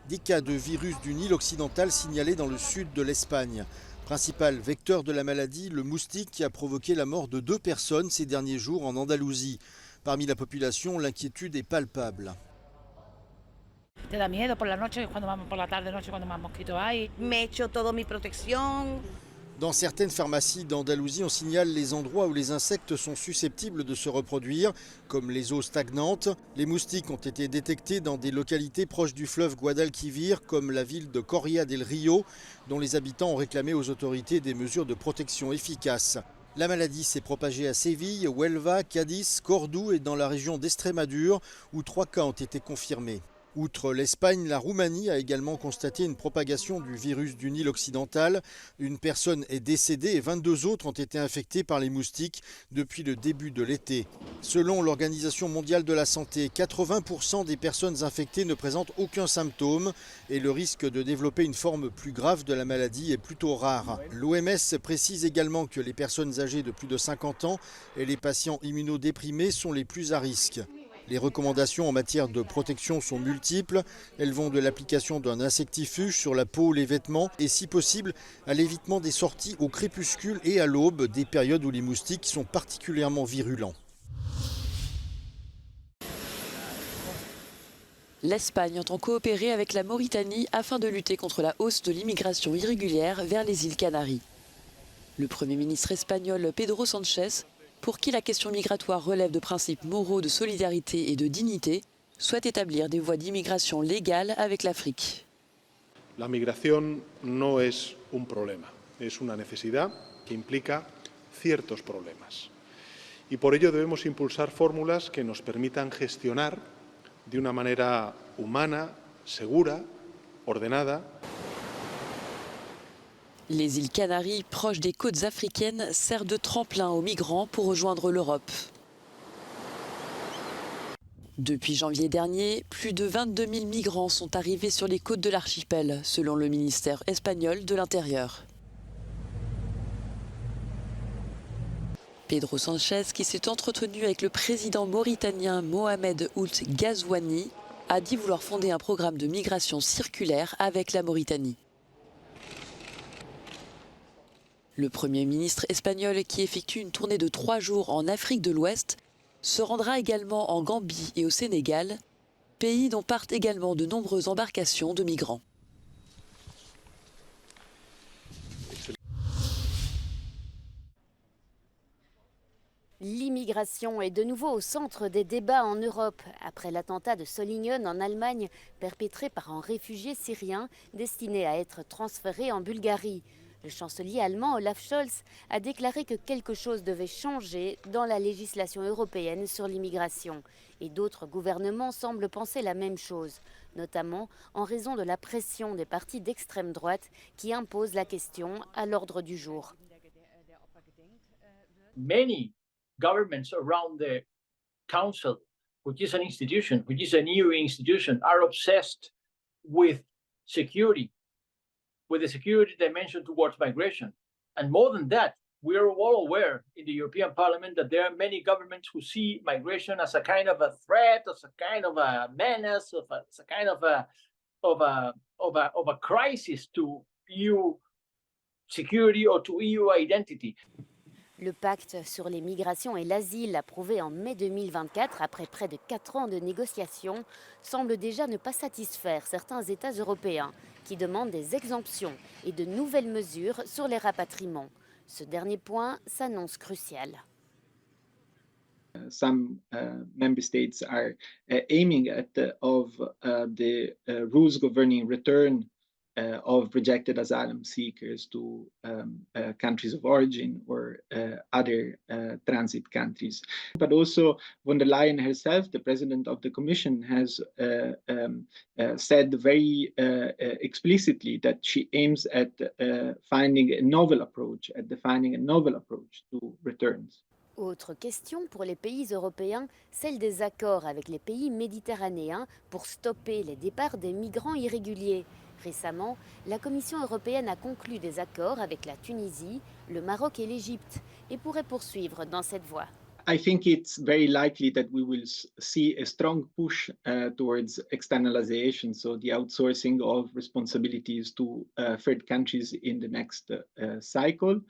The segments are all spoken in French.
Des cas de virus du Nile occidental signalés dans le sud de l'Espagne. Principal vecteur de la maladie, le moustique qui a provoqué la mort de 2 personnes ces derniers jours en Andalousie. Parmi la population, l'inquiétude est palpable. Te da miedo por la noche, cuando vamos por la tarde, noche, cuando más mosquitos hay. Me echo toda mi protección. Dans certaines pharmacies d'Andalousie, on signale les endroits où les insectes sont susceptibles de se reproduire, comme les eaux stagnantes. Les moustiques ont été détectés dans des localités proches du fleuve Guadalquivir, comme la ville de Coria del Rio, dont les habitants ont réclamé aux autorités des mesures de protection efficaces. La maladie s'est propagée à Séville, Huelva, Cadiz, Cordoue et dans la région d'Estrémadure, où 3 cas ont été confirmés. Outre l'Espagne, la Roumanie a également constaté une propagation du virus du Nil occidental. Une personne est décédée et 22 autres ont été infectés par les moustiques depuis le début de l'été. Selon l'Organisation mondiale de la santé, 80% des personnes infectées ne présentent aucun symptôme et le risque de développer une forme plus grave de la maladie est plutôt rare. L'OMS précise également que les personnes âgées de plus de 50 ans et les patients immunodéprimés sont les plus à risque. Les recommandations en matière de protection sont multiples. Elles vont de l'application d'un insectifuge sur la peau, les vêtements et si possible à l'évitement des sorties au crépuscule et à l'aube, des périodes où les moustiques sont particulièrement virulents. L'Espagne entend coopérer avec la Mauritanie afin de lutter contre la hausse de l'immigration irrégulière vers les îles Canaries. Le Premier ministre espagnol Pedro Sánchez, pour qui la question migratoire relève de principes moraux de solidarité et de dignité, souhaite établir des voies d'immigration légales avec l'Afrique. La migración no es un problema, es una necesidad que implica ciertos problemas. Y por ello debemos impulsar fórmulas que nos permitan gestionar de una manera humana, segura, ordenada. Les îles Canaries, proches des côtes africaines, servent de tremplin aux migrants pour rejoindre l'Europe. Depuis janvier dernier, plus de 22 000 migrants sont arrivés sur les côtes de l'archipel, selon le ministère espagnol de l'Intérieur. Pedro Sánchez, qui s'est entretenu avec le président mauritanien Mohamed Ould Ghazouani, a dit vouloir fonder un programme de migration circulaire avec la Mauritanie. Le Premier ministre espagnol, qui effectue une tournée de 3 jours en Afrique de l'Ouest, se rendra également en Gambie et au Sénégal, pays dont partent également de nombreuses embarcations de migrants. L'immigration est de nouveau au centre des débats en Europe, après l'attentat de Solingen en Allemagne, perpétré par un réfugié syrien destiné à être transféré en Bulgarie. Le chancelier allemand Olaf Scholz a déclaré que quelque chose devait changer dans la législation européenne sur l'immigration. Et d'autres gouvernements semblent penser la même chose, notamment en raison de la pression des partis d'extrême droite qui imposent la question à l'ordre du jour. Many governments around the council, which is an institution, which is an EU institution, are obsessed with security, with the security dimension towards migration. And more than that, we are all aware in the European Parliament that there are many governments who see migration as a kind of a threat, as a kind of a menace, as a kind of a crisis to EU security or to EU identity. Le pacte sur les migrations et l'asile, approuvé en mai 2024 après près de 4 ans de négociations, semble déjà ne pas satisfaire certains États européens qui demandent des exemptions et de nouvelles mesures sur les rapatriements. Ce dernier point s'annonce crucial. Some member states are aiming at the rules governing return of rejected asylum seekers to countries of origin or other transit countries. But also von der Leyen herself, the president of the Commission, has said very explicitly that she aims at finding a novel approach, at defining a novel approach to returns. Autre question pour les pays européens, celle des accords avec les pays méditerranéens pour stopper les départs des migrants irréguliers. Récemment, la Commission européenne a conclu des accords avec la Tunisie, le Maroc et l'Égypte et pourrait poursuivre dans cette voie. I think it's very likely that we will see a strong push towards externalization, so the outsourcing of responsibilities to third countries in the next cycle.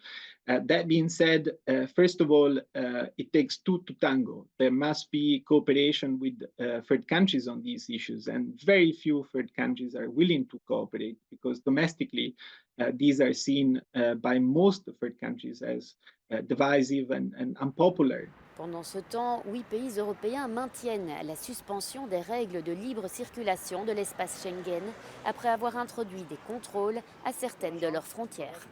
That being said, first of all, it takes two to tango. There must be cooperation with third countries on these issues, and very few third countries are willing to cooperate because domestically, these are seen by most third countries as divisive and unpopular. Pendant ce temps, 8 pays européens maintiennent la suspension des règles de libre circulation de l'espace Schengen après avoir introduit des contrôles à certaines de leurs frontières.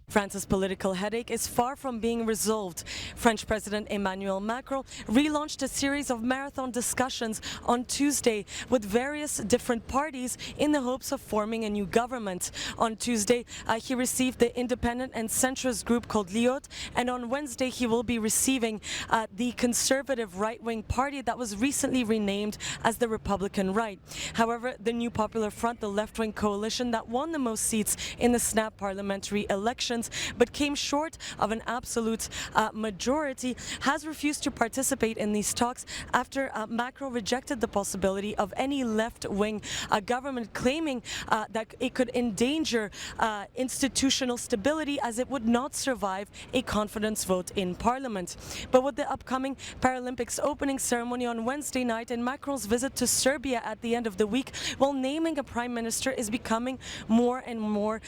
France's political headache is far from being resolved. French President Emmanuel Macron relaunched a series of marathon discussions on Tuesday with various different parties in the hopes of forming a new government. On Tuesday, he received the independent and centrist group called Liot, and on Wednesday he will be receiving the conservative right-wing party that was recently renamed as the Republican Right. However, the New Popular Front, the left-wing coalition that won the most seats in the snap parliamentary elections but came short of an absolute majority, has refused to participate in these talks after Macron rejected the possibility of any left-wing government, claiming that it could endanger institutional stability as it would not survive a confidence vote in parliament. But with the upcoming Paralympics opening ceremony on Wednesday night and Macron's visit to Serbia at the end of the week, while naming a prime minister is becoming more and more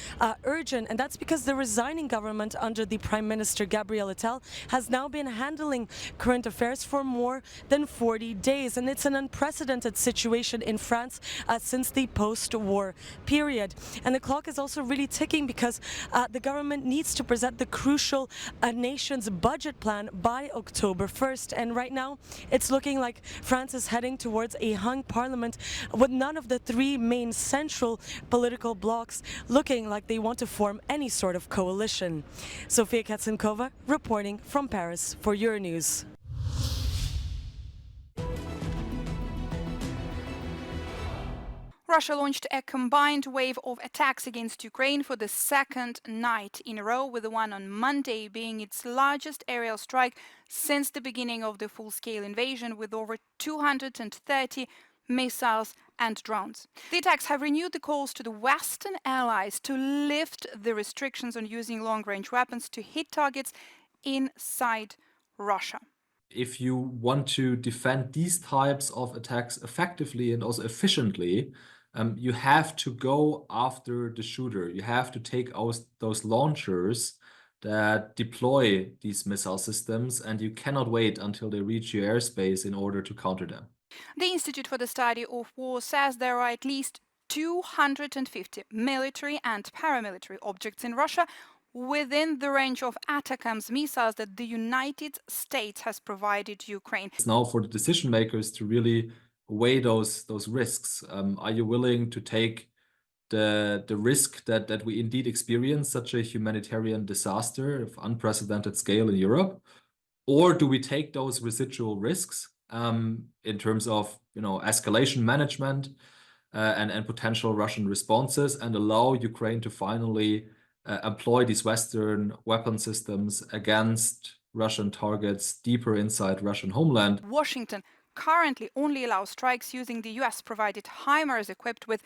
urgent, and that's because the resigning government under the Prime Minister Gabriel Attal has now been handling current affairs for more than 40 days, and it's an unprecedented situation in France since the post-war period. And the clock is also really ticking because the government needs to present the crucial nation's budget plan by October 1st, and right now it's looking like France is heading towards a hung parliament with none of the three main central political blocs looking like they want to form any sort of coalition. Sofia Katsenkova reporting from Paris for Euronews. Russia launched a combined wave of attacks against Ukraine for the second night in a row, with the one on Monday being its largest aerial strike since the beginning of the full-scale invasion, with over 230 missiles and drones. The attacks have renewed the calls to the Western allies to lift the restrictions on using long-range weapons to hit targets inside Russia. If you want to defend these types of attacks effectively and also efficiently, you have to go after the shooter. You have to take out those launchers that deploy these missile systems, and you cannot wait until they reach your airspace in order to counter them. The Institute for the Study of War says there are at least 250 military and paramilitary objects in Russia within the range of ATACMS missiles that the United States has provided Ukraine. It's now for the decision makers to really weigh those risks. Are you willing to take the risk that we indeed experience such a humanitarian disaster of unprecedented scale in Europe? Or do we take those residual risks in terms of escalation management and potential Russian responses, and allow Ukraine to finally employ these Western weapon systems against Russian targets deeper inside Russian homeland? Washington currently only allows strikes using the US-provided HIMARS equipped with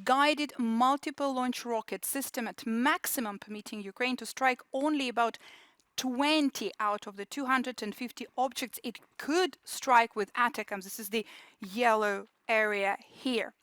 guided multiple launch rocket system at maximum, permitting Ukraine to strike only about 20 out of the 250 objects it could strike with ATACMS. This is the yellow area here.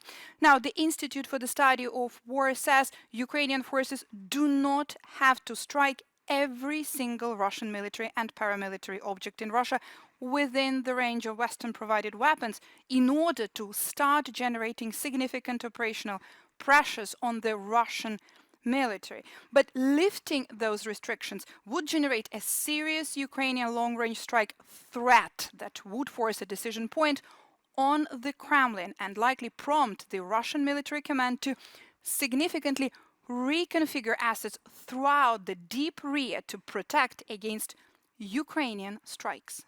Now, the Institute for the Study of War says Ukrainian forces do not have to strike every single Russian military and paramilitary object in Russia within the range of Western-provided weapons in order to start generating significant operational pressures on the Russian military. But lifting those restrictions would generate a serious Ukrainian long-range strike threat that would force a decision point on the Kremlin and likely prompt the Russian military command to significantly reconfigure assets throughout the deep rear to protect against Ukrainian strikes.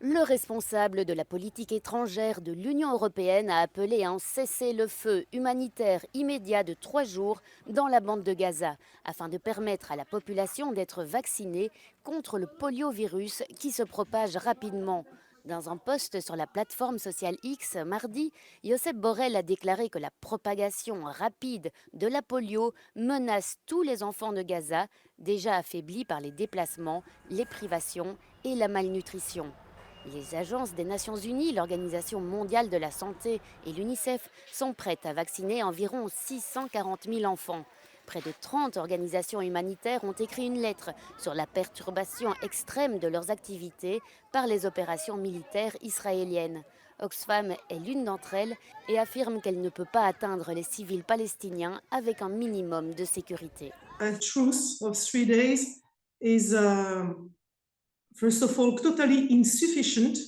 Le responsable de la politique étrangère de l'Union européenne a appelé à un cessez-le-feu humanitaire immédiat de 3 jours dans la bande de Gaza, afin de permettre à la population d'être vaccinée contre le poliovirus qui se propage rapidement. Dans un post sur la plateforme sociale X mardi, Josep Borrell a déclaré que la propagation rapide de la polio menace tous les enfants de Gaza, déjà affaiblis par les déplacements, les privations et la malnutrition. Les agences des Nations Unies, l'Organisation mondiale de la santé et l'UNICEF sont prêtes à vacciner environ 640 000 enfants. Près de 30 organisations humanitaires ont écrit une lettre sur la perturbation extrême de leurs activités par les opérations militaires israéliennes. Oxfam est l'une d'entre elles et affirme qu'elle ne peut pas atteindre les civils palestiniens avec un minimum de sécurité. A truce of 3 days is first of all, totally insufficient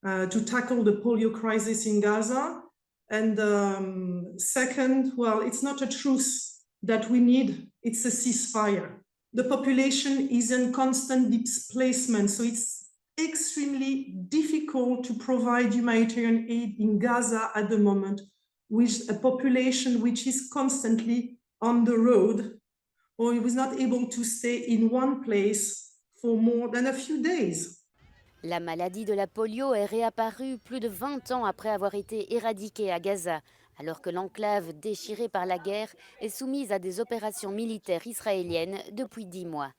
to tackle the polio crisis in Gaza. And second, well, it's not a truce that we need, it's a ceasefire. The population is in constant displacement, so it's extremely difficult to provide humanitarian aid in Gaza at the moment with a population which is constantly on the road or is not able to stay in one place for more than a few days. La maladie de la polio est réapparue plus de 20 ans après avoir été éradiquée à Gaza, alors que l'enclave déchirée par la guerre est soumise à des opérations militaires israéliennes depuis 10 mois.